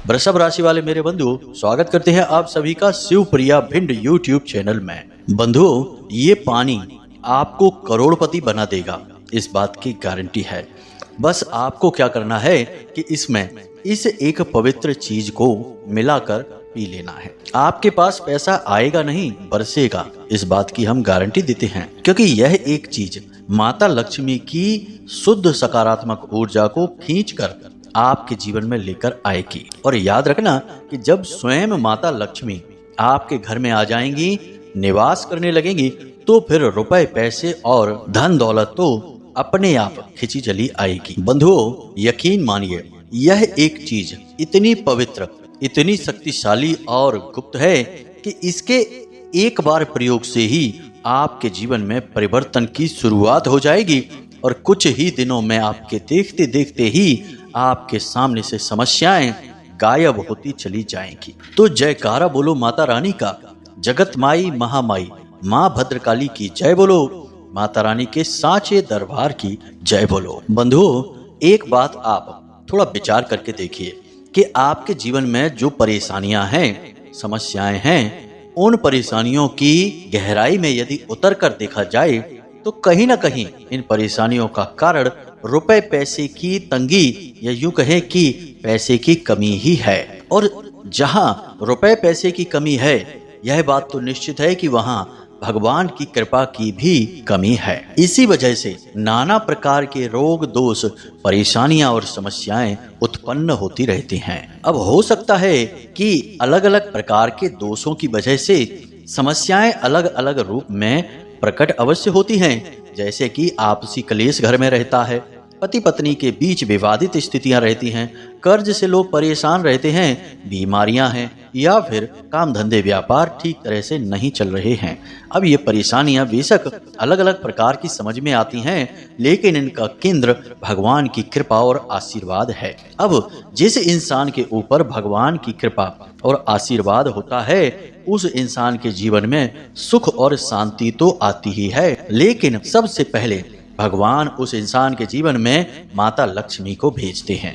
वृषभ राशि वाले मेरे बंधु, स्वागत करते हैं आप सभी का शिवप्रिया भिंड यूट्यूब चैनल में। बंधुओं, ये पानी आपको करोड़पति बना देगा, इस बात की गारंटी है। बस आपको क्या करना है कि इसमें इस एक पवित्र चीज को मिलाकर पी लेना है। आपके पास पैसा आएगा नहीं, बरसेगा, इस बात की हम गारंटी देते हैं, क्योंकि यह एक चीज माता लक्ष्मी की शुद्ध सकारात्मक ऊर्जा को खींचकर आपके जीवन में लेकर आएगी। और याद रखना कि जब स्वयं माता लक्ष्मी आपके घर में आ जाएंगी, निवास करने लगेंगी, तो फिर रुपए पैसे और धन दौलत तो अपने आप खिंची चली आएगी। बंधुओं, यकीन मानिए, यह एक चीज इतनी पवित्र, इतनी शक्तिशाली और गुप्त है कि इसके एक बार प्रयोग से ही आपके जीवन में परिवर्तन की शुरुआत हो जाएगी और कुछ ही दिनों में आपके देखते देखते ही आपके सामने से समस्याएं गायब होती चली जाएंगी। तो जयकारा बोलो माता रानी का, जगत माई महामाई माँ भद्रकाली की जय बोलो, माता रानी के सांचे दरबार की जय बोलो। बंधुओं, एक बात आप थोड़ा विचार करके देखिए कि आपके जीवन में जो परेशानियां हैं, समस्याएं हैं, उन परेशानियों की गहराई में यदि उतर कर देखा जाए तो कहीं ना कहीं इन परेशानियों का कारण रुपए पैसे की तंगी या यूं कहें कि पैसे की कमी ही है। और जहां रुपए पैसे की कमी है, यह बात तो निश्चित है कि वहां भगवान की कृपा की भी कमी है। इसी वजह से नाना प्रकार के रोग दोष, परेशानियां और समस्याएं उत्पन्न होती रहती हैं। अब हो सकता है कि अलग अलग प्रकार के दोषों की वजह से समस्याएं अलग अलग रूप में प्रकट अवश्य होती हैं, जैसे कि आपसी कलेश घर में रहता है, पति पत्नी के बीच विवादित स्थितियां रहती हैं, कर्ज से लोग परेशान रहते हैं, बीमारियां हैं, या फिर काम धंधे व्यापार ठीक तरह से नहीं चल रहे हैं। अब ये परेशानियां बेशक अलग अलग प्रकार की समझ में आती हैं, लेकिन इनका केंद्र भगवान की कृपा और आशीर्वाद है। अब जिस इंसान के ऊपर भगवान की कृपा और आशीर्वाद होता है, उस इंसान के जीवन में सुख और शांति तो आती ही है, लेकिन सबसे पहले भगवान उस इंसान के जीवन में माता लक्ष्मी को भेजते हैं।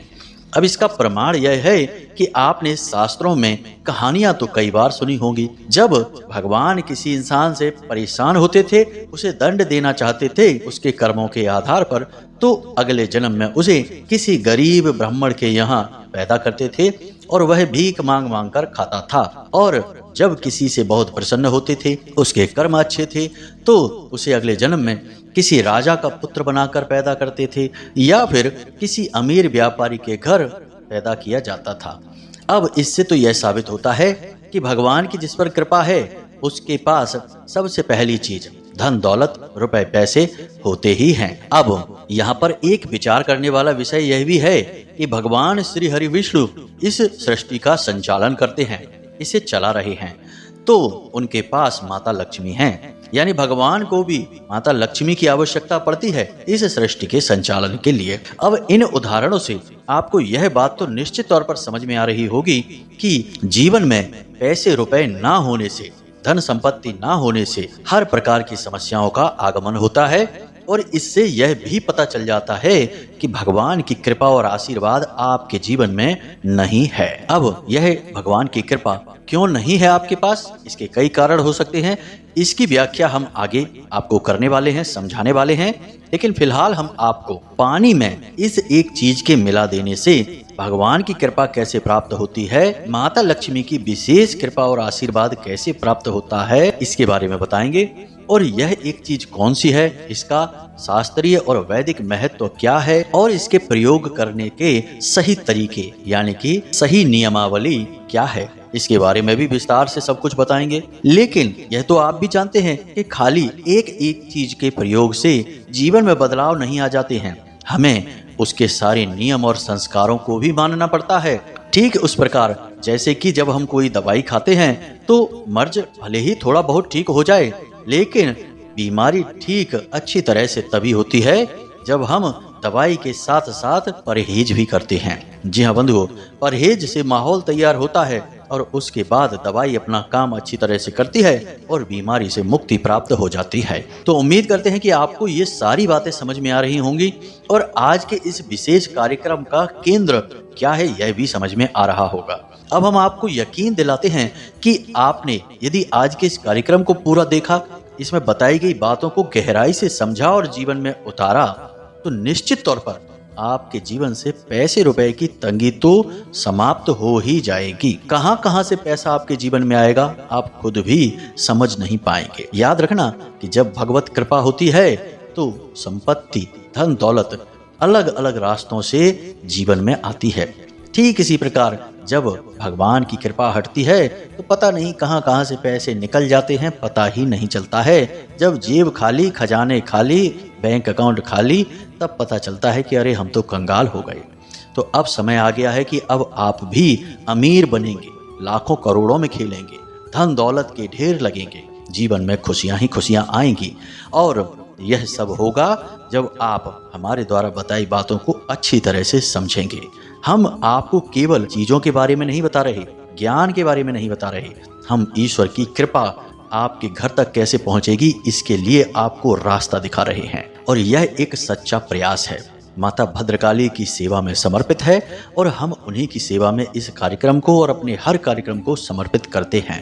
अब इसका प्रमाण यह है कि आपने शास्त्रों में कहानियां तो कई बार सुनी होंगी। जब भगवान किसी इंसान से परेशान होते थे, उसे दंड देना चाहते थे उसके कर्मों के आधार पर, तो अगले जन्म में उसे किसी गरीब ब्राह्मण के यहाँ पैदा करते थे और वह भीख मांग मांग कर खाता था। और जब किसी से बहुत प्रसन्न होते थे, उसके कर्म अच्छे थे, तो उसे अगले जन्म में किसी राजा का पुत्र बनाकर पैदा करते थे या फिर किसी अमीर व्यापारी के घर पैदा किया जाता था। अब इससे तो यह साबित होता है कि भगवान की जिस पर कृपा है, उसके पास सबसे पहली चीज धन दौलत रुपए पैसे होते ही हैं। अब यहाँ पर एक विचार करने वाला विषय यह भी है कि भगवान श्री हरि विष्णु इस सृष्टि का संचालन करते हैं, इसे चला रहे हैं, तो उनके पास माता लक्ष्मी हैं, यानी भगवान को भी माता लक्ष्मी की आवश्यकता पड़ती है इस सृष्टि के संचालन के लिए। अब इन उदाहरणों से आपको यह बात तो निश्चित तौर पर समझ में आ रही होगी कि जीवन में पैसे रुपए ना होने से, धन संपत्ति ना होने से हर प्रकार की समस्याओं का आगमन होता है, और इससे यह भी पता चल जाता है कि भगवान की कृपा और आशीर्वाद आपके जीवन में नहीं है। अब यह भगवान की कृपा क्यों नहीं है आपके पास, इसके कई कारण हो सकते हैं। इसकी व्याख्या हम आगे आपको करने वाले हैं, समझाने वाले हैं, लेकिन फिलहाल हम आपको पानी में इस एक चीज के मिला देने से भगवान की कृपा कैसे प्राप्त होती है, माता लक्ष्मी की विशेष कृपा और आशीर्वाद कैसे प्राप्त होता है, इसके बारे में बताएंगे। और यह एक चीज कौन सी है, इसका शास्त्रीय और वैदिक महत्व क्या है, और इसके प्रयोग करने के सही तरीके यानी कि सही नियमावली क्या है, इसके बारे में भी विस्तार से सब कुछ बताएंगे। लेकिन यह तो आप भी जानते हैं कि खाली एक एक चीज के प्रयोग से जीवन में बदलाव नहीं आ जाते हैं, हमें उसके सारे नियम और संस्कारों को भी मानना पड़ता है। ठीक उस प्रकार जैसे कि जब हम कोई दवाई खाते हैं तो मर्ज भले ही थोड़ा बहुत ठीक हो जाए, लेकिन बीमारी ठीक अच्छी तरह से तभी होती है जब हम दवाई के साथ साथ परहेज भी करते हैं। जी हाँ बंधुओं, परहेज से माहौल तैयार होता है और उसके बाद दवाई अपना काम अच्छी तरह से करती है और बीमारी से मुक्ति प्राप्त हो जाती है। तो उम्मीद करते हैं कि आपको ये सारी बातें समझ में आ रही होंगी और आज के इस विशेष कार्यक्रम का केंद्र क्या है यह भी समझ में आ रहा होगा। अब हम आपको यकीन दिलाते हैं कि आपने यदि आज के इस कार्यक्रम को पूरा देखा, इसमें बताई गई बातों को गहराई से समझा और जीवन में उतारा, तो निश्चित तौर पर आपके जीवन से पैसे रुपए की तंगी तो समाप्त हो ही जाएगी। कहां कहां से पैसा आपके जीवन में आएगा आप खुद भी समझ नहीं पाएंगे। याद रखना कि जब भगवत कृपा होती है तो संपत्ति, धन दौलत अलग अलग रास्तों से जीवन में आती है। ठीक इसी प्रकार जब भगवान की कृपा हटती है तो पता नहीं कहां कहां से पैसे निकल जाते हैं, पता ही नहीं चलता है। जब जेब खाली, खजाने खाली, बैंक अकाउंट खाली, तब पता चलता है कि अरे हम तो कंगाल हो गए। तो अब समय आ गया है कि अब आप भी अमीर बनेंगे, लाखों करोड़ों में खेलेंगे, धन दौलत के ढेर लगेंगे, जीवन में खुशियां ही खुशियां आएंगी। और यह सब होगा जब आप हमारे द्वारा बताई बातों को अच्छी तरह से समझेंगे। हम आपको केवल चीजों के बारे में नहीं बता रहे, ज्ञान के बारे में नहीं बता रहे, हम ईश्वर की कृपा आपके घर तक कैसे पहुंचेगी इसके लिए आपको रास्ता दिखा रहे हैं। और यह एक सच्चा प्रयास है, माता भद्रकाली की सेवा में समर्पित है और हम उन्हीं की सेवा में इस कार्यक्रम को और अपने हर कार्यक्रम को समर्पित करते हैं।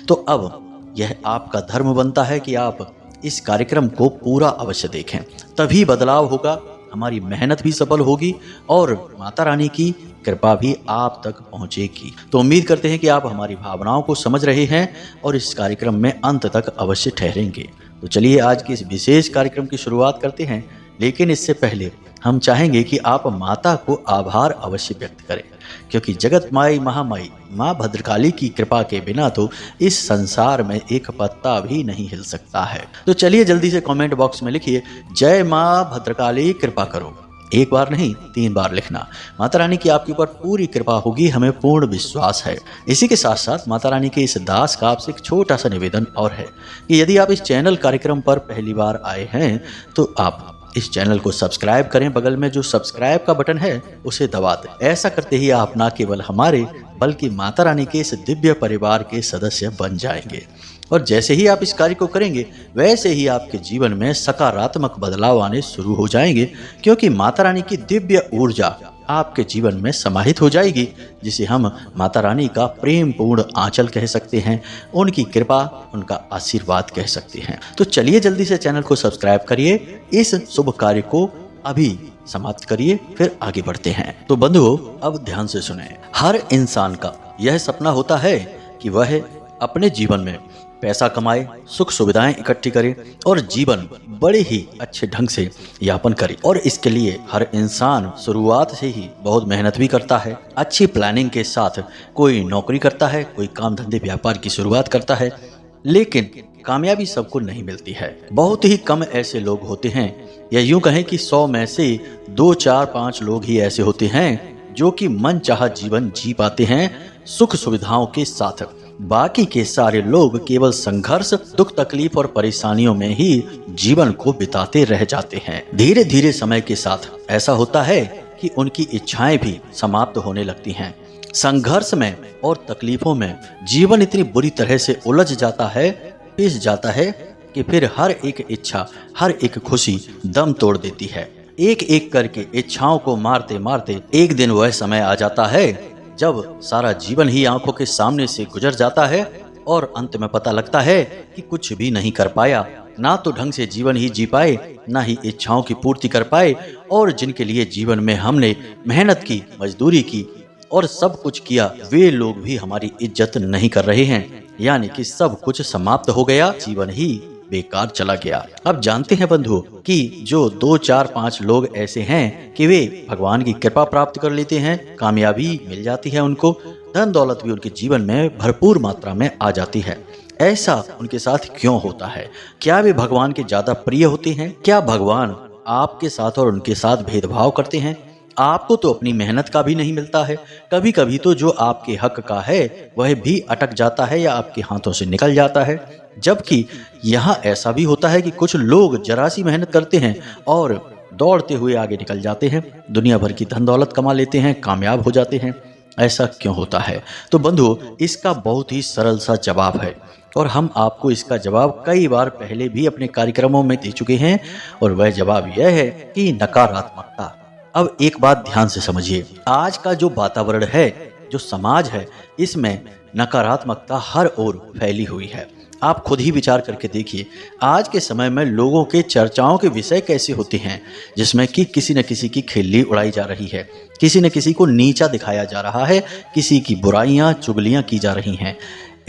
तो अब यह आपका धर्म बनता है कि आप इस कार्यक्रम को पूरा अवश्य देखें, तभी बदलाव होगा, हमारी मेहनत भी सफल होगी और माता रानी की कृपा भी आप तक पहुंचेगी। तो उम्मीद करते हैं कि आप हमारी भावनाओं को समझ रहे हैं और इस कार्यक्रम में अंत तक अवश्य ठहरेंगे। तो चलिए आज के इस विशेष कार्यक्रम की शुरुआत करते हैं, लेकिन इससे पहले हम चाहेंगे कि आप माता को आभार अवश्य व्यक्त करें, क्योंकि जगत माई महामाई माँ भद्रकाली की कृपा के बिना तो इस संसार में एक पत्ता भी नहीं हिल सकता है। तो चलिए जल्दी से कमेंट बॉक्स में लिखिए जय माँ भद्रकाली कृपा करो। एक बार नहीं 3 बार लिखना। माता रानी की आपके ऊपर पूरी कृपा होगी, हमें पूर्ण विश्वास है। इसी के साथ साथ माता रानी के इस दास का आपसे एक छोटा सा निवेदन और है कि यदि आप इस चैनल कार्यक्रम पर पहली बार आए हैं तो आप इस चैनल को सब्सक्राइब करें, बगल में जो सब्सक्राइब का बटन है उसे दबा दें। ऐसा करते ही आप न केवल हमारे बल्कि माता रानी के इस दिव्य परिवार के सदस्य बन जाएंगे। और जैसे ही आप इस कार्य को करेंगे वैसे ही आपके जीवन में सकारात्मक बदलाव आने शुरू हो जाएंगे, क्योंकि माता रानी की दिव्य ऊर्जा आपके जीवन में समाहित हो जाएगी, जिसे हम माता रानी का प्रेम पूर्ण आंचल कह सकते हैं, उनकी कृपा, उनका आशीर्वाद कह सकते हैं। तो चलिए जल्दी से चैनल को सब्सक्राइब करिए, इस शुभ कार्य को अभी समाप्त करिए, फिर आगे बढ़ते हैं। तो बंधुओं अब ध्यान से सुने। हर इंसान का यह सपना होता है कि वह अपने जीवन में पैसा कमाए, सुख सुविधाएं इकट्ठी करे और जीवन बड़े ही अच्छे ढंग से यापन करे। और इसके लिए हर इंसान शुरुआत से ही बहुत मेहनत भी करता है, अच्छी प्लानिंग के साथ कोई नौकरी करता है, कोई काम धंधे व्यापार की शुरुआत करता है, लेकिन कामयाबी सबको नहीं मिलती है। बहुत ही कम ऐसे लोग होते हैं, या यूं कहें कि 100 में से 2, 4, 5 लोग ही ऐसे होते हैं जो कि मन चाहा जीवन जी पाते हैं सुख सुविधाओं के साथ। बाकी के सारे लोग केवल संघर्ष, दुख तकलीफ और परेशानियों में ही जीवन को बिताते रह जाते हैं। धीरे धीरे समय के साथ ऐसा होता है कि उनकी इच्छाएं भी समाप्त होने लगती हैं। संघर्ष में और तकलीफों में जीवन इतनी बुरी तरह से उलझ जाता है, पिस जाता है कि फिर हर एक इच्छा, हर एक खुशी दम तोड़ देती है। एक एक करके इच्छाओं को मारते मारते एक दिन वह समय आ जाता है जब सारा जीवन ही आंखों के सामने से गुजर जाता है और अंत में पता लगता है कि कुछ भी नहीं कर पाया, ना तो ढंग से जीवन ही जी पाए, ना ही इच्छाओं की पूर्ति कर पाए, और जिनके लिए जीवन में हमने मेहनत की, मजदूरी की और सब कुछ किया, वे लोग भी हमारी इज्जत नहीं कर रहे हैं। यानी कि सब कुछ समाप्त हो गया, जीवन ही बेकार चला गया। अब जानते हैं बंधु कि जो 2, 4, 5 लोग ऐसे हैं कि वे भगवान की कृपा प्राप्त कर लेते हैं, कामयाबी मिल जाती है उनको, धन दौलत भी उनके जीवन में भरपूर मात्रा में आ जाती है। ऐसा उनके साथ क्यों होता है? क्या वे भगवान के ज्यादा प्रिय होते हैं? क्या भगवान आपके साथ और उनके साथ भेदभाव करते हैं? आपको तो अपनी मेहनत का भी नहीं मिलता है, कभी कभी तो जो आपके हक का है वह भी अटक जाता है या आपके हाथों से निकल जाता है। जबकि यहाँ ऐसा भी होता है कि कुछ लोग जरा सी मेहनत करते हैं और दौड़ते हुए आगे निकल जाते हैं, दुनिया भर की धन दौलत कमा लेते हैं, कामयाब हो जाते हैं। ऐसा क्यों होता है? तो बंधुओं, इसका बहुत ही सरल सा जवाब है और हम आपको इसका जवाब कई बार पहले भी अपने कार्यक्रमों में दे चुके हैं और वह जवाब यह है कि नकारात्मकता। अब एक बात ध्यान से समझिए, आज का जो वातावरण है, जो समाज है, इसमें नकारात्मकता हर ओर फैली हुई है। आप खुद ही विचार करके देखिए, आज के समय में लोगों के चर्चाओं के विषय कैसे होते हैं, जिसमें कि किसी न किसी की खिल्ली उड़ाई जा रही है, किसी न किसी को नीचा दिखाया जा रहा है, किसी की बुराइयां चुगलियां की जा रही हैं।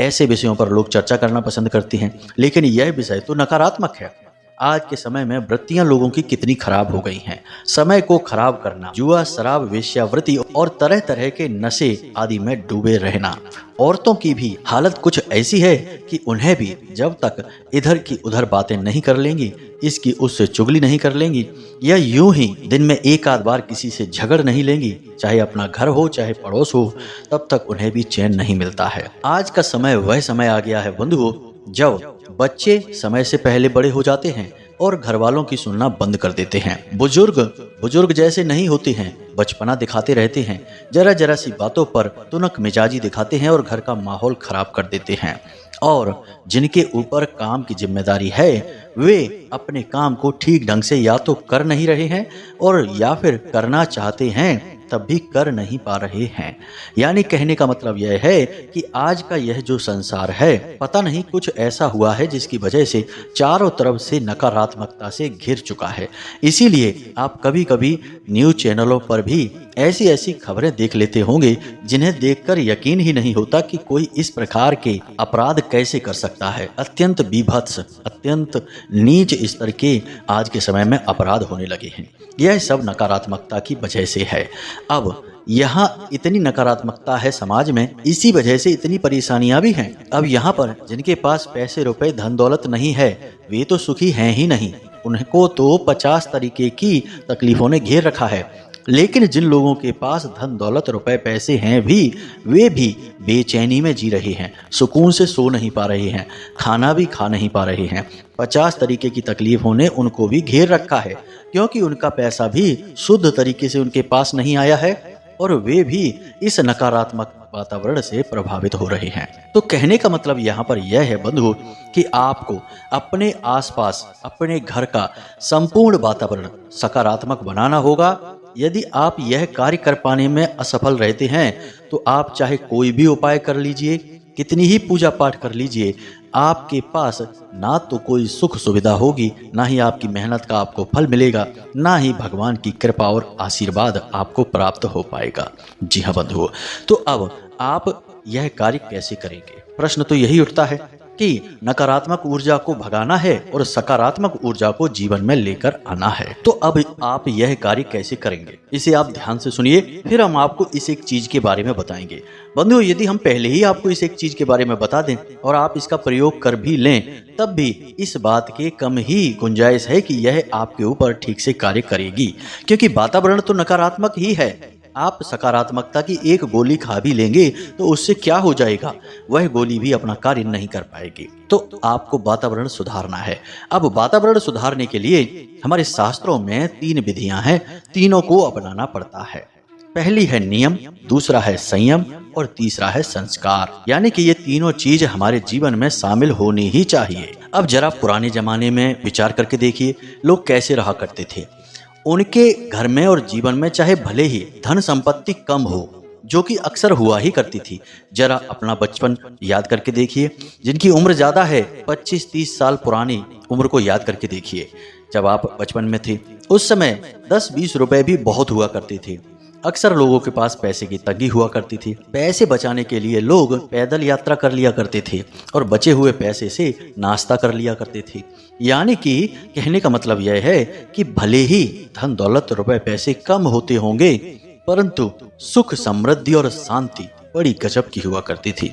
ऐसे विषयों पर लोग चर्चा करना पसंद करते हैं, लेकिन यह विषय तो नकारात्मक है। आज के समय में वृत्तियां लोगों की कितनी खराब हो गई हैं। समय को खराब करना, जुआ, शराब, वेश्यावृत्ति और तरह तरह के नशे आदि में डूबे रहना। औरतों की भी हालत कुछ ऐसी है कि उन्हें भी जब तक इधर की उधर बातें नहीं कर लेंगी, इसकी उससे चुगली नहीं कर लेंगी, या यूं ही दिन में एक आध बार किसी से झगड़ नहीं लेंगी, चाहे अपना घर हो चाहे पड़ोस हो, तब तक उन्हें भी चैन नहीं मिलता है। आज का समय वह समय आ गया है बंधुओं, जब बच्चे समय से पहले बड़े हो जाते हैं और घर वालों की सुनना बंद कर देते हैं। बुजुर्ग जैसे नहीं होते हैं, बचपना दिखाते रहते हैं, जरा जरा सी बातों पर तुनक मिजाजी दिखाते हैं और घर का माहौल खराब कर देते हैं। और जिनके ऊपर काम की जिम्मेदारी है, वे अपने काम को ठीक ढंग से या तो कर नहीं रहे हैं और या फिर करना चाहते हैं तब भी कर नहीं पा रहे हैं। यानी कहने का मतलब यह है कि आज का यह जो संसार है, पता नहीं कुछ ऐसा हुआ है जिसकी वजह से चारों तरफ से नकारात्मकता से घिर चुका है। इसीलिए आप कभी कभी न्यूज चैनलों पर भी ऐसी ऐसी खबरें देख लेते होंगे जिन्हें देखकर यकीन ही नहीं होता कि कोई इस प्रकार के अपराध कैसे कर सकता है। अत्यंत बीभत्स, अत्यंत नीच स्तर के आज के समय में अपराध होने लगे हैं। यह सब नकारात्मकता की वजह से है। अब यहाँ इतनी नकारात्मकता है समाज में, इसी वजह से इतनी परेशानियां भी हैं। अब यहाँ पर जिनके पास पैसे रुपए धन दौलत नहीं है, वे तो सुखी हैं ही नहीं, उनको तो 50 तरीके की तकलीफों ने घेर रखा है। लेकिन जिन लोगों के पास धन दौलत रुपए पैसे हैं भी, वे भी बेचैनी में जी रहे हैं, सुकून से सो नहीं पा रहे हैं, खाना भी खा नहीं पा रहे हैं। 50 तरीके की तकलीफों ने उनको भी घेर रखा है, क्योंकि उनका पैसा भी शुद्ध तरीके से उनके पास नहीं आया है और वे भी इस नकारात्मक वातावरण से प्रभावित हो रहे हैं। तो कहने का मतलब यहाँ पर यह है बंधु कि आपको अपने आसपास, अपने घर का संपूर्ण वातावरण सकारात्मक बनाना होगा। यदि आप यह कार्य कर पाने में असफल रहते हैं तो आप चाहे कोई भी उपाय कर लीजिए, कितनी ही पूजा पाठ कर लीजिए, आपके पास ना तो कोई सुख सुविधा होगी, ना ही आपकी मेहनत का आपको फल मिलेगा, ना ही भगवान की कृपा और आशीर्वाद आपको प्राप्त हो पाएगा। जी हाँ बंधुओं, तो अब आप यह कार्य कैसे करेंगे? प्रश्न तो यही उठता है कि नकारात्मक ऊर्जा को भगाना है और सकारात्मक ऊर्जा को जीवन में लेकर आना है। तो अब आप यह कार्य कैसे करेंगे, इसे आप ध्यान से सुनिए, फिर हम आपको इस एक चीज के बारे में बताएंगे। बंधुओं, यदि हम पहले ही आपको इस एक चीज के बारे में बता दें और आप इसका प्रयोग कर भी लें, तब भी इस बात के कम ही गुंजाइश है कि यह आपके ऊपर ठीक से कार्य करेगी, क्योंकि वातावरण तो नकारात्मक ही है। आप सकारात्मकता की एक गोली खा भी लेंगे तो उससे क्या हो जाएगा, वह गोली भी अपना कार्य नहीं कर पाएगी। तो आपको वातावरण सुधारना है। अब वातावरण सुधारने के लिए हमारे शास्त्रों में 3 विधियां हैं, तीनों को अपनाना पड़ता है। पहली है नियम, दूसरा है संयम और तीसरा है संस्कार। यानी कि ये तीनों चीज हमारे जीवन में शामिल होनी ही चाहिए। अब जरा पुराने जमाने में विचार करके देखिए, लोग कैसे रहा करते थे। उनके घर में और जीवन में चाहे भले ही धन संपत्ति कम हो, जो कि अक्सर हुआ ही करती थी। जरा अपना बचपन याद करके देखिए, जिनकी उम्र ज्यादा है, 25-30 साल पुरानी उम्र को याद करके देखिए। जब आप बचपन में थे, उस समय 10-20 रुपए भी बहुत हुआ करते थे। अक्सर लोगों के पास पैसे की तंगी हुआ करती थी। पैसे बचाने के लिए लोग पैदल यात्रा कर लिया करते थे और बचे हुए पैसे से नाश्ता कर लिया करते थे। यानी कि कहने का मतलब यह है कि भले ही धन दौलत रुपए पैसे कम होते होंगे, परंतु सुख, समृद्धि और शांति बड़ी गजब की हुआ करती थी।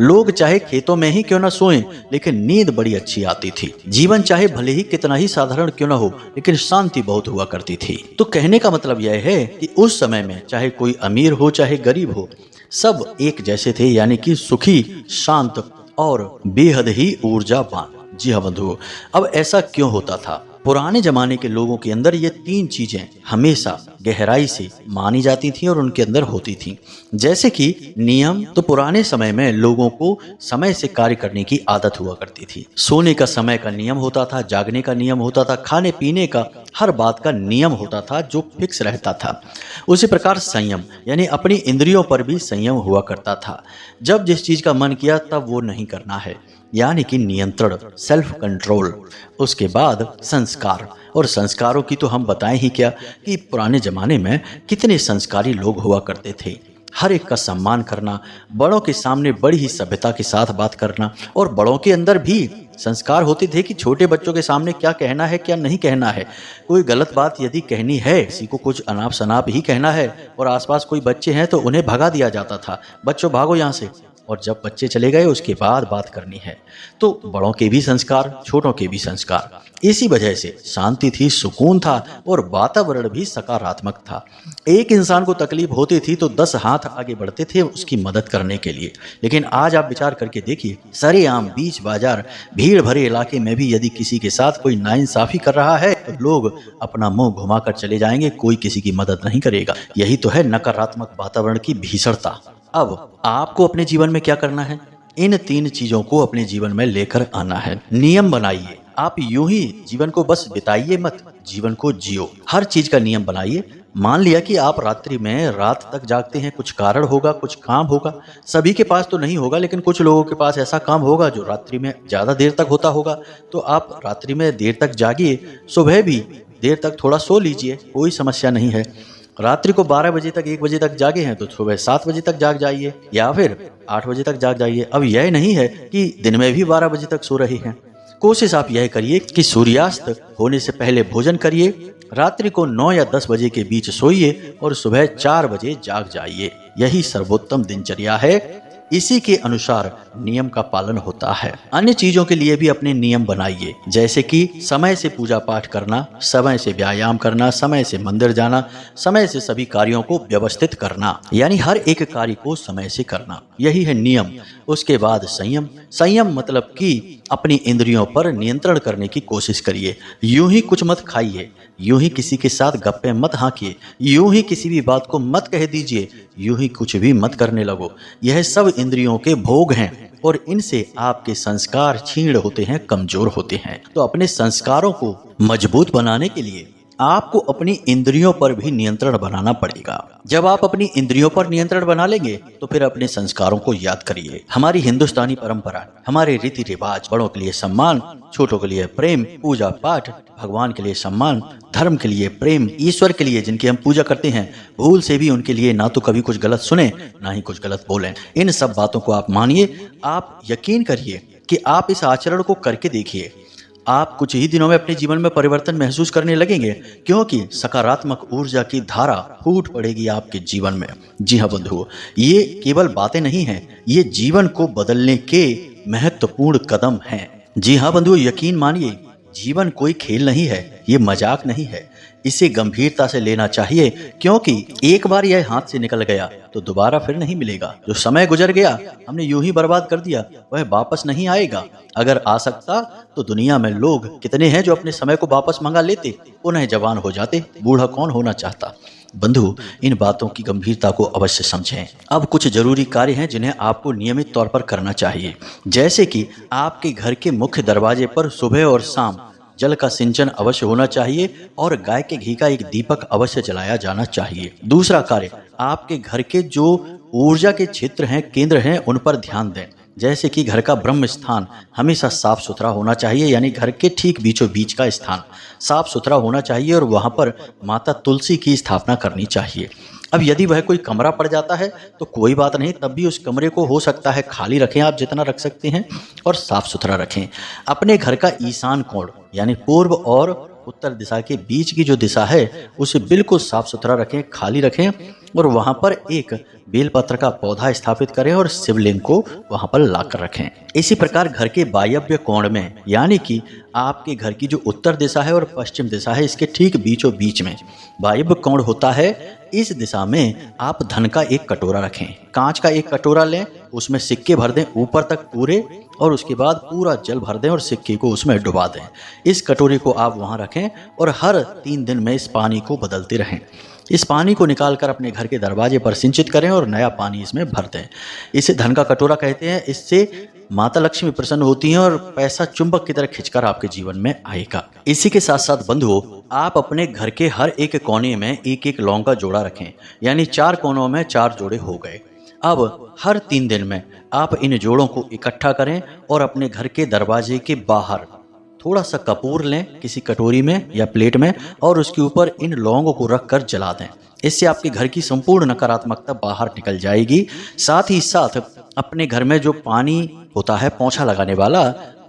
लोग चाहे खेतों में ही क्यों न सोएं, लेकिन नींद बड़ी अच्छी आती थी। जीवन चाहे भले ही कितना ही साधारण क्यों न हो, लेकिन शांति बहुत हुआ करती थी। तो कहने का मतलब यह है कि उस समय में चाहे कोई अमीर हो चाहे गरीब हो, सब एक जैसे थे, यानी कि सुखी, शांत और बेहद ही ऊर्जावान। जी हाँ बंधुओं, अब ऐसा क्यों होता था? पुराने जमाने के लोगों के अंदर ये तीन चीजें हमेशा गहराई से मानी जाती थी और उनके अंदर होती थी। जैसे कि नियम, तो पुराने समय में लोगों को समय से कार्य करने की आदत हुआ करती थी। सोने का समय का नियम होता था, जागने का नियम होता था, खाने पीने का हर बात का नियम होता था जो फिक्स रहता था। उसी प्रकार संयम, यानी अपनी इंद्रियों पर भी संयम हुआ करता था। जब जिस चीज का मन किया तब वो नहीं करना है, यानी कि नियंत्रण, सेल्फ कंट्रोल। उसके बाद संस्कार, और संस्कारों की तो हम बताएं ही क्या कि पुराने जमाने में कितने संस्कारी लोग हुआ करते थे। हर एक का सम्मान करना, बड़ों के सामने बड़ी ही सभ्यता के साथ बात करना, और बड़ों के अंदर भी संस्कार होते थे कि छोटे बच्चों के सामने क्या कहना है क्या नहीं कहना है। कोई गलत बात यदि कहनी है, किसी को कुछ अनाप शनाप ही कहना है और आसपास कोई बच्चे हैं तो उन्हें भगा दिया जाता था, बच्चों भागो यहाँ से। और जब बच्चे चले गए उसके बाद बात करनी है। तो बड़ों के भी संस्कार, छोटों के भी संस्कार। इसी वजह से शांति थी, सुकून था और वातावरण भी सकारात्मक था। एक इंसान को तकलीफ होती थी तो 10 हाथ आगे बढ़ते थे उसकी मदद करने के लिए। लेकिन आज आप विचार करके देखिए, सरेआम बीच बाजार भीड़ भरे इलाके में भी यदि किसी के साथ कोई नाइंसाफी कर रहा है तो लोग अपना मुंह घुमाकर चले जाएंगे, कोई किसी की मदद नहीं करेगा। यही तो है नकारात्मक वातावरण की भीषणता। अब आपको अपने जीवन में क्या करना है? इन 3 चीजों को अपने जीवन में लेकर आना है। नियम बनाइए। आप यूं ही जीवन को बस बिताइए मत, जीवन को जियो। हर चीज का नियम बनाइए। मान लिया कि आप रात्रि में रात तक जागते हैं, कुछ कारण होगा, कुछ काम होगा। सभी के पास तो नहीं होगा, लेकिन कुछ लोगों के पास ऐसा काम होगा जो रात्रि में ज्यादा देर तक होता होगा। तो आप रात्रि में देर तक जागिए, सुबह भी देर तक थोड़ा सो लीजिए, कोई समस्या नहीं है। रात्रि को 12 बजे तक 1 बजे तक जागे हैं तो सुबह 7 बजे तक जाग जाइए या फिर 8 बजे तक जाग जाइए। अब यह नहीं है कि दिन में भी 12 बजे तक सो रहे हैं। कोशिश आप यह करिए कि सूर्यास्त होने से पहले भोजन करिए, रात्रि को 9 या 10 बजे के बीच सोइए और सुबह 4 बजे जाग जाइए। यही सर्वोत्तम दिनचर्या है। इसी के अनुसार नियम का पालन होता है। अन्य चीजों के लिए भी अपने नियम बनाइए, जैसे कि समय से पूजा पाठ करना, समय से व्यायाम करना, समय से मंदिर जाना, समय से सभी कार्यों को व्यवस्थित करना, यानी हर एक कार्य को समय से करना। यही है नियम। उसके बाद संयम। संयम मतलब कि अपनी इंद्रियों पर नियंत्रण करने की कोशिश करिए। यूं ही कुछ मत खाइए, यूं ही किसी के साथ गप्पे मत हाँकिए, यूं ही किसी भी बात को मत कह दीजिए, यूं ही कुछ भी मत करने लगो। यह सब इंद्रियों के भोग हैं और इनसे आपके संस्कार क्षीण होते हैं, कमजोर होते हैं। तो अपने संस्कारों को मजबूत बनाने के लिए आपको अपनी इंद्रियों पर भी नियंत्रण बनाना पड़ेगा। जब आप अपनी इंद्रियों पर नियंत्रण बना लेंगे तो फिर अपने संस्कारों को याद करिए। हमारी हिंदुस्तानी परंपरा, हमारे रीति रिवाज, बड़ों के लिए सम्मान, छोटों के लिए प्रेम, पूजा पाठ, भगवान के लिए सम्मान, धर्म के लिए प्रेम, ईश्वर के लिए जिनकी हम पूजा करते हैं, भूल से भी उनके लिए ना तो कभी कुछ गलत सुने ना ही कुछ गलत बोलें। इन सब बातों को आप मानिए। आप यकीन करिए कि आप इस आचरण को करके देखिए, आप कुछ ही दिनों में अपने जीवन में परिवर्तन महसूस करने लगेंगे, क्योंकि सकारात्मक ऊर्जा की धारा फूट पड़ेगी आपके जीवन में। जी हाँ बंधुओं, ये केवल बातें नहीं हैं, ये जीवन को बदलने के महत्वपूर्ण कदम हैं। जी हाँ बंधुओं, यकीन मानिए, जीवन कोई खेल नहीं है, ये मजाक नहीं है। इसे गंभीरता से लेना चाहिए, क्योंकि एक बार यह हाथ से निकल गया तो दोबारा फिर नहीं मिलेगा। जो समय गुजर गया, हमने यूं ही बर्बाद कर दिया, वह वापस नहीं आएगा। अगर आ सकता तो दुनिया में लोग कितने हैं जो अपने समय को वापस मंगा लेते, उन्हें जवान हो जाते, बूढ़ा कौन होना चाहता। बंधु, इन बातों की गंभीरता को अवश्य समझें। अब कुछ जरूरी कार्य हैं जिन्हें आपको नियमित तौर पर करना चाहिए, जैसे कि आपके घर के मुख्य दरवाजे पर सुबह और शाम जल का सिंचन अवश्य होना चाहिए और गाय के घी का एक दीपक अवश्य जलाया जाना चाहिए। दूसरा कार्य, आपके घर के जो ऊर्जा के क्षेत्र हैं, केंद्र हैं, उन पर ध्यान दें, जैसे कि घर का ब्रह्म स्थान हमेशा साफ सुथरा होना चाहिए, यानी घर के ठीक बीचों बीच का स्थान साफ सुथरा होना चाहिए और वहां पर माता तुलसी की स्थापना करनी चाहिए। अब यदि वह कोई कमरा पड़ जाता है तो कोई बात नहीं, तब भी उस कमरे को हो सकता है खाली रखें, आप जितना रख सकते हैं, और साफ सुथरा रखें। अपने घर का ईशान कोण यानी पूर्व और उत्तर दिशा के बीच की जो दिशा है उसे बिल्कुल साफ सुथरा रखें, खाली रखें और वहां पर एक बेलपत्र का पौधा स्थापित करें और शिवलिंग को वहां पर लाकर रखें। इसी प्रकार घर के वायव्य कोण में, यानी कि आपके घर की जो उत्तर दिशा है और पश्चिम दिशा है, इसके ठीक बीचों बीच में वायव्य कोण होता है। इस दिशा में आप धन का एक कटोरा रखें, कांच का एक कटोरा लें, उसमें सिक्के भर दें ऊपर तक पूरे, और उसके बाद पूरा जल भर दें और सिक्के को उसमें डुबा दें। इस कटोरी को आप वहाँ रखें और हर 3 दिन में इस पानी को बदलते रहें। इस पानी को निकालकर अपने घर के दरवाजे पर सिंचित करें और नया पानी इसमें भर दें। इसे धन का कटोरा कहते हैं। इससे माता लक्ष्मी प्रसन्न होती हैं और पैसा चुंबक की तरह खिंचकर आपके जीवन में आएगा। इसी के साथ साथ बंधुओं, आप अपने घर के हर एक कोने में एक एक लौंग का जोड़ा रखें, यानी 4 कोनों में 4 जोड़े हो गए। अब हर 3 दिन में आप इन जोड़ों को इकट्ठा करें और अपने घर के दरवाजे के बाहर थोड़ा सा कपूर लें किसी कटोरी में या प्लेट में, और उसके ऊपर इन लौंगों को रखकर जला दें। इससे आपके घर की संपूर्ण नकारात्मकता बाहर निकल जाएगी। साथ ही साथ अपने घर में जो पानी होता है पोंछा लगाने वाला,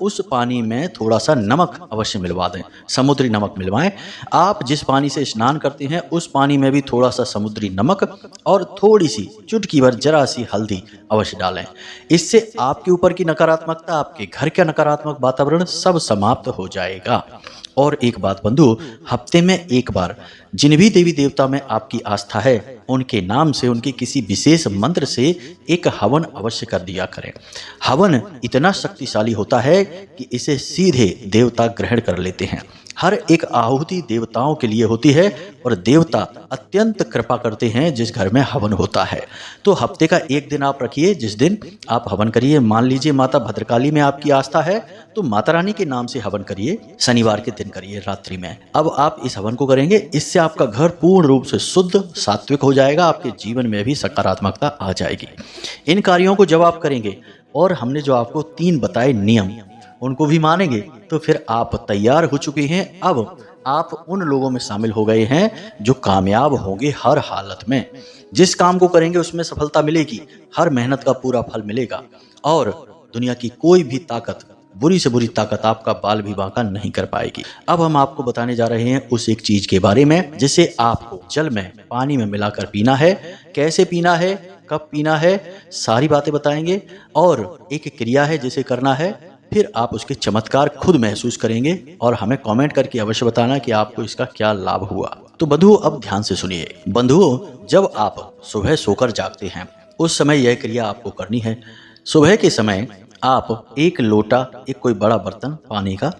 उस पानी में थोड़ा सा नमक अवश्य मिलवा दें, समुद्री नमक मिलवाएं। आप जिस पानी से स्नान करते हैं उस पानी में भी थोड़ा सा समुद्री नमक और थोड़ी सी चुटकी भर जरा सी हल्दी अवश्य डालें। इससे आपके ऊपर की नकारात्मकता, आपके घर का नकारात्मक वातावरण सब समाप्त हो जाएगा। और एक बात बंधु, हफ्ते में एक बार जिन भी देवी देवता में आपकी आस्था है उनके नाम से, उनके किसी विशेष मंत्र से एक हवन अवश्य कर दिया करें। हवन इतना शक्तिशाली होता है कि इसे सीधे देवता ग्रहण कर लेते हैं। हर एक आहुति देवताओं के लिए होती है और देवता अत्यंत कृपा करते हैं जिस घर में हवन होता है। तो हफ्ते का एक दिन आप रखिए जिस दिन आप हवन करिए। मान लीजिए माता भद्रकाली में आपकी आस्था है तो माता रानी के नाम से हवन करिए, शनिवार के दिन करिए रात्रि में। अब आप इस हवन को करेंगे, इससे आपका घर पूर्ण रूप से शुद्ध सात्विक हो जाएगा, आपके जीवन में भी सकारात्मकता आ जाएगी। इन कार्यों को जब आप करेंगे और हमने जो आपको 3 बताए नियम उनको भी मानेंगे तो फिर आप तैयार हो चुके हैं। अब आप उन लोगों में शामिल हो गए हैं जो कामयाब होंगे हर हालत में। जिस काम को करेंगे उसमें सफलता मिलेगी, हर मेहनत का पूरा फल मिलेगा और दुनिया की कोई भी ताकत, बुरी से बुरी ताकत आपका बाल भी बांका नहीं कर पाएगी। अब हम आपको बताने जा रहे हैं उस एक चीज के बारे में जिसे आपको जल में पानी में मिलाकर पीना है। कैसे पीना है, कब पीना है, सारी बातें बताएंगे। और एक क्रिया है जिसे करना है, फिर आप उसके चमत्कार खुद महसूस करेंगे और हमें कमेंट करके अवश्य बताना कि आपको इसका क्या लाभ हुआ। तो बंधुओं अब ध्यान से सुनिए। बंधुओं, जब आप सुबह सोकर जागते हैं उस समय यह क्रिया आपको करनी है। सुबह के समय आप एक लोटा, एक कोई बड़ा बर्तन पानी का,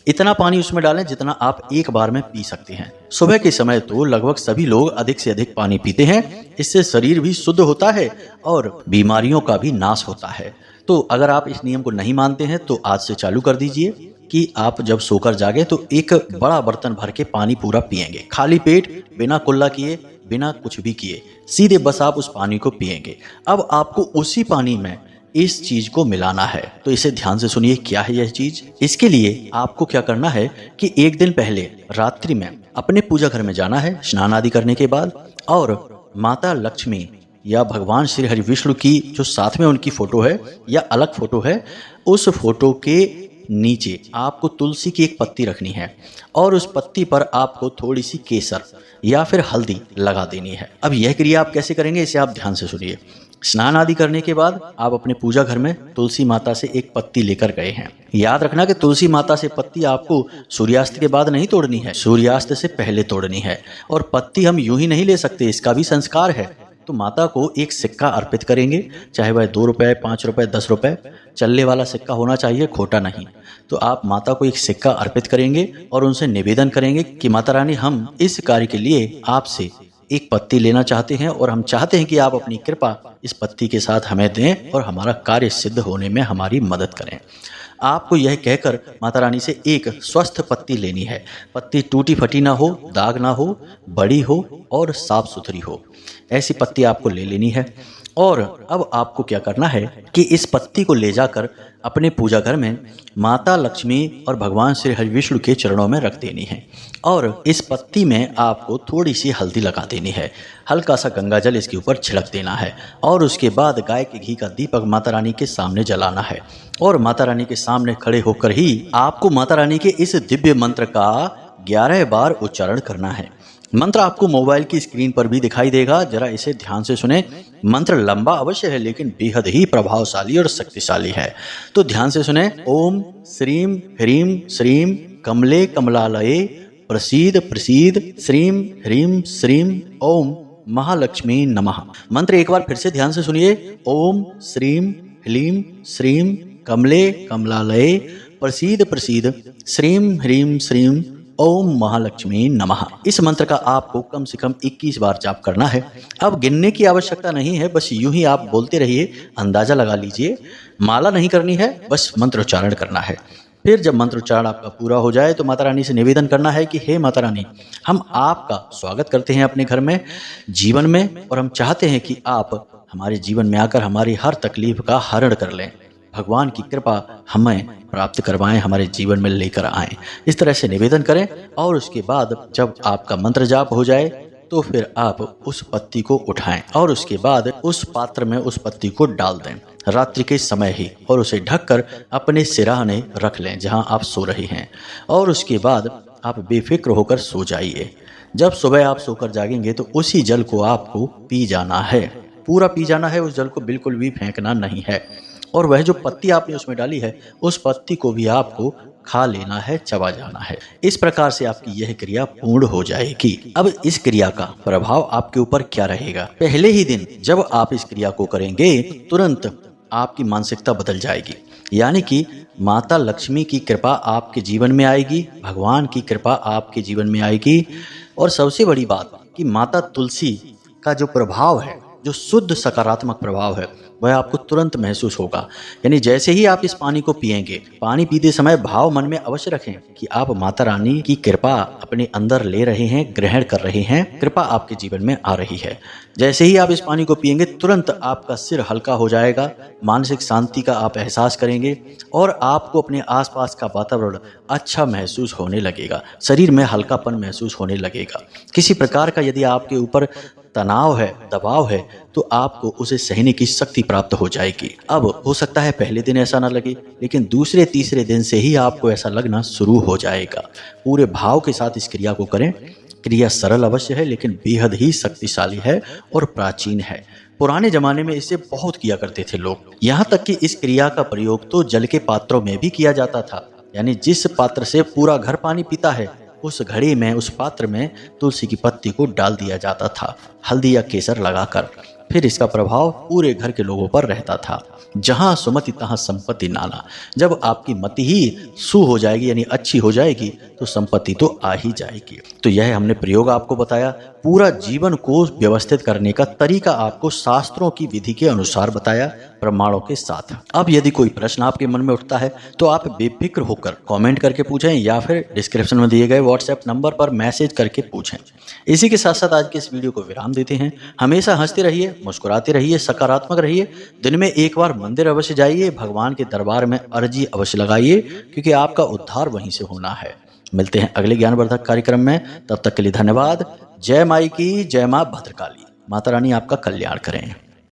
इतना पानी उसमें डालें जितना आप एक बार में पी सकते हैं। सुबह के समय तो लगभग सभी लोग अधिक से अधिक पानी पीते हैं। इससे शरीर भी शुद्ध होता है और बीमारियों का भी नाश होता है। तो अगर आप इस नियम को नहीं मानते हैं तो आज से चालू कर दीजिए कि आप जब सोकर जागे तो एक बड़ा बर्तन भर के पानी पूरा पिएंगे, खाली पेट, बिना कुल्ला किए, बिना कुछ भी किए, सीधे बस आप उस पानी को पिएंगे। अब आपको उसी पानी में इस चीज को मिलाना है। तो इसे ध्यान से सुनिए, क्या है यह चीज। इसके लिए आपको क्या करना है कि एक दिन पहले रात्रि में अपने पूजा घर में जाना है स्नान आदि करने के बाद, और माता लक्ष्मी या भगवान श्री हरि विष्णु की जो साथ में उनकी फोटो है या अलग फोटो है, उस फोटो के नीचे आपको तुलसी की एक पत्ती रखनी है और उस पत्ती पर आपको थोड़ी सी केसर या फिर हल्दी लगा देनी है। अब यह क्रिया आप कैसे करेंगे इसे आप ध्यान से सुनिए। स्नान आदि करने के बाद आप अपने पूजा घर में तुलसी माता से एक पत्ती लेकर गए हैं। याद रखना कि तुलसी माता से पत्ती आपको सूर्यास्त के बाद नहीं तोड़नी है, सूर्यास्त से पहले तोड़नी है। और पत्ती हम यूं ही नहीं ले सकते, इसका भी संस्कार है। तो माता को एक सिक्का अर्पित करेंगे, चाहे वह 2 रुपए, 5 रुपए, 10 रुपए, चलने वाला सिक्का होना चाहिए, खोटा नहीं। तो आप माता को एक सिक्का अर्पित करेंगे और उनसे निवेदन करेंगे कि माता रानी, हम इस कार्य के लिए आपसे एक पत्ती लेना चाहते हैं और हम चाहते हैं कि आप अपनी कृपा इस पत्ती के साथ हमें दें और हमारा कार्य सिद्ध होने में हमारी मदद करें। आपको यह कहकर माता रानी से एक स्वस्थ पत्ती लेनी है। पत्ती टूटी फटी ना हो, दाग ना हो, बड़ी हो और साफ सुथरी हो, ऐसी पत्ती आपको ले लेनी है। और अब आपको क्या करना है कि इस पत्ती को ले जाकर अपने पूजा घर में माता लक्ष्मी और भगवान श्री हरि विष्णु के चरणों में रख देनी है। और इस पत्ती में आपको थोड़ी सी हल्दी लगा देनी है, हल्का सा गंगा जल इसके ऊपर छिड़क देना है और उसके बाद गाय के घी का दीपक माता रानी के सामने जलाना है। और माता रानी के सामने खड़े होकर ही आपको माता रानी के इस दिव्य मंत्र का 11 बार उच्चारण करना है। मंत्र आपको मोबाइल की स्क्रीन पर भी दिखाई देगा, जरा इसे ध्यान से सुने। मंत्र लंबा अवश्य है लेकिन बेहद ही प्रभावशाली और शक्तिशाली है, तो ध्यान से सुने। ओम श्रीम ह्रीम श्रीम कमले कमलालये प्रसीद प्रसीद श्रीम ह्रीम श्रीम ओम महालक्ष्मी नमः। मंत्र एक बार फिर से ध्यान से सुनिए। ओम श्रीम ह्लीं श्रीं कमले कमलालये प्रसीद प्रसीद श्रीं ह्रीं श्रीं ओम महालक्ष्मी नमः। इस मंत्र का आपको कम से कम 21 बार जाप करना है। अब गिनने की आवश्यकता नहीं है, बस यूं ही आप बोलते रहिए, अंदाजा लगा लीजिए। माला नहीं करनी है, बस मंत्रोच्चारण करना है। फिर जब मंत्रोच्चारण आपका पूरा हो जाए तो माता रानी से निवेदन करना है कि हे माता रानी, हम आपका स्वागत करते हैं अपने घर में, जीवन में, और हम चाहते हैं कि आप हमारे जीवन में आकर हमारी हर तकलीफ का हरण कर लें। भगवान की कृपा हमें प्राप्त करवाएं, हमारे जीवन में लेकर आएं। इस तरह से निवेदन करें और उसके बाद जब आपका मंत्र जाप हो जाए तो फिर आप उस पत्ती को उठाएं और उसके बाद उस पात्र में उस पत्ती को डाल दें रात्रि के समय ही, और उसे ढककर अपने सिरहाने रख लें जहां आप सो रहे हैं। और उसके बाद आप बेफिक्र होकर सो जाइए। जब सुबह आप सोकर जागेंगे तो उसी जल को आपको पी जाना है, पूरा पी जाना है। उस जल को बिल्कुल भी फेंकना नहीं है। और वह जो पत्ती आपने उसमें डाली है, उस पत्ती को भी आपको खा लेना है, चबा जाना है। इस प्रकार से आपकी यह क्रिया पूर्ण हो जाएगी। अब इस क्रिया का प्रभाव आपके ऊपर क्या रहेगा? पहले ही दिन जब आप इस क्रिया को करेंगे, तुरंत आपकी मानसिकता बदल जाएगी। यानी कि माता लक्ष्मी की कृपा आपके जीवन में आएगी, भगवान की कृपा आपके जीवन में आएगी। और सबसे बड़ी बात कि माता तुलसी का जो प्रभाव है, जो शुद्ध सकारात्मक प्रभाव है, वह आपको तुरंत महसूस होगा। यानी जैसे ही आप इस पानी को पिएंगे, पानी पीते समय भाव मन में अवश्य रखें कि आप माता रानी की कृपा अपने अंदर ले रहे हैं, ग्रहण कर रहे हैं, कृपा आपके जीवन में आ रही है। जैसे ही आप इस पानी को पिएंगे, तुरंत आपका सिर हल्का हो जाएगा, मानसिक शांति का आप एहसास करेंगे और आपको अपने आसपास का वातावरण अच्छा महसूस होने लगेगा, शरीर में हल्कापन महसूस होने लगेगा। किसी प्रकार का यदि आपके ऊपर तनाव है, दबाव है, तो आपको उसे सहने की शक्ति प्राप्त हो जाएगी। अब हो सकता है पहले दिन ऐसा ना लगे, लेकिन दूसरे तीसरे दिन से ही आपको ऐसा लगना शुरू हो जाएगा। पूरे भाव के साथ इस क्रिया को करें। क्रिया सरल अवश्य है, लेकिन बेहद ही शक्तिशाली है और प्राचीन है। पुराने जमाने में इसे बहुत किया करते थे लोग। यहाँ तक कि इस क्रिया का प्रयोग तो जल के पात्रों में भी किया जाता था। यानी जिस पात्र से पूरा घर पानी पीता है, उस घड़े में, उस पात्र में तुलसी की पत्ती को डाल दिया जाता था, हल्दी या केसर लगाकर। फिर इसका प्रभाव पूरे घर के लोगों पर रहता था। जहां सुमति तहां संपत्ति नाना। जब आपकी मति ही सु हो जाएगी, यानी अच्छी हो जाएगी, तो संपत्ति तो आ ही जाएगी। तो यह हमने प्रयोग आपको बताया। पूरा जीवन को व्यवस्थित करने का तरीका आपको शास्त्रों की विधि के अनुसार बताया, प्रमाणों के साथ। अब यदि कोई प्रश्न आपके मन में उठता है तो आप बेफिक्र होकर कमेंट करके पूछें या फिर डिस्क्रिप्शन में दिए गए व्हाट्सएप नंबर पर मैसेज करके पूछें। इसी के साथ साथ आज के इस वीडियो को विराम देते हैं। हमेशा हंसते रहिए, मुस्कुराते रहिए, सकारात्मक रहिए। दिन में एक बार मंदिर अवश्य जाइए, भगवान के दरबार में अर्जी अवश्य लगाइए, क्योंकि आपका उद्धार वहीं से होना है। मिलते हैं अगले ज्ञानवर्धक कार्यक्रम में। तब तक के लिए धन्यवाद। जय माई की, जय मां भद्रकाली। माता रानी आपका कल्याण करें।